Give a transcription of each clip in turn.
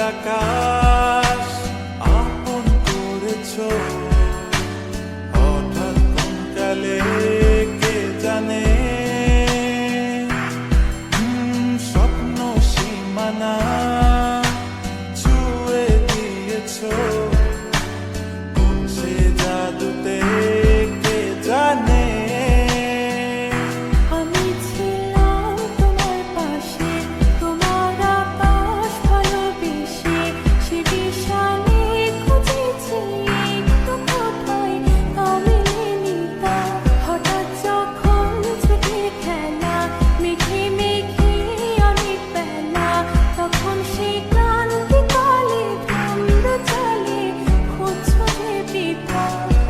আকাশ আপন করেছ হঠাৎ কোন কালে কে জানে স্বপ্ন সীমানা ছুঁয়ে দিয়েছ কোন সে জাদুতে কে জানে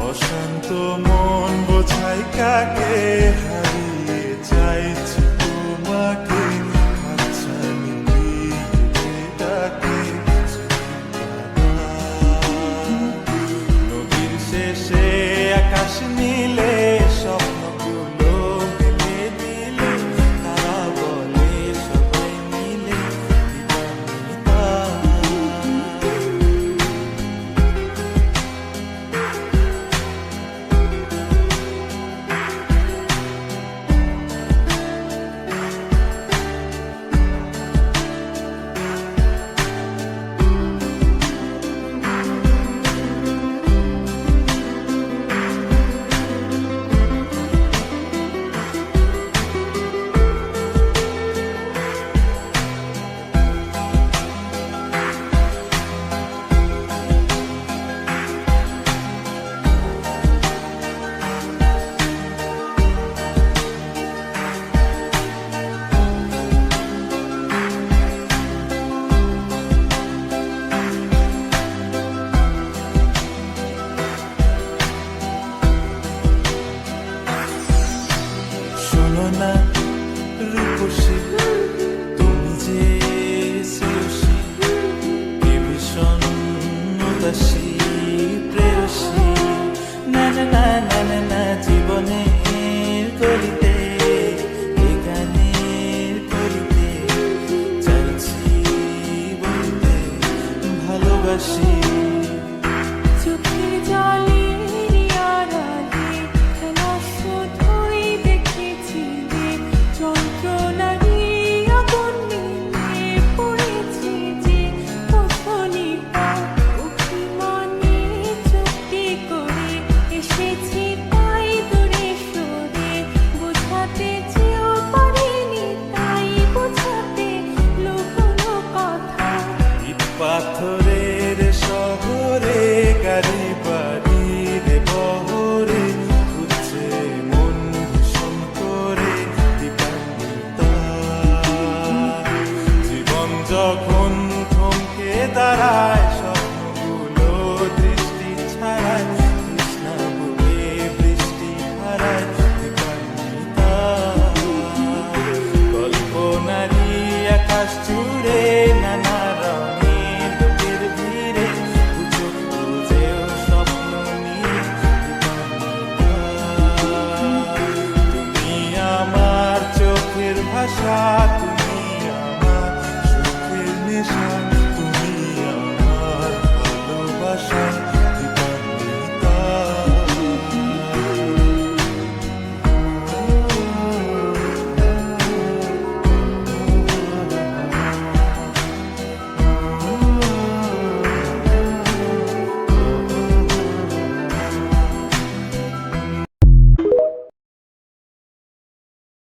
অশান্ত মন বোঝাই কাকে হারিয়ে চাইছি তোমাকে হাতছানি দিয়ে ডাকে নদীর শেষে আকাশ নীলে স্বপ্নগুলো মেলে দিলে তারা বলে সবাই মিলে না রূপসী তুমি যে শ্রেয়সী কে ভীষণ উদাসী প্রেয়সী না না না না না না জীবনের গলিতে এ গানের কলিতে চাইছি বলতে ভালোবাসি চোখের জলে পাথরের শহরে গাড়ি বাড়ির বহরে খুঁজছে মন ভীষণ করে দীপান্বিতা জীবন যখন থমকে দাঁড়ায়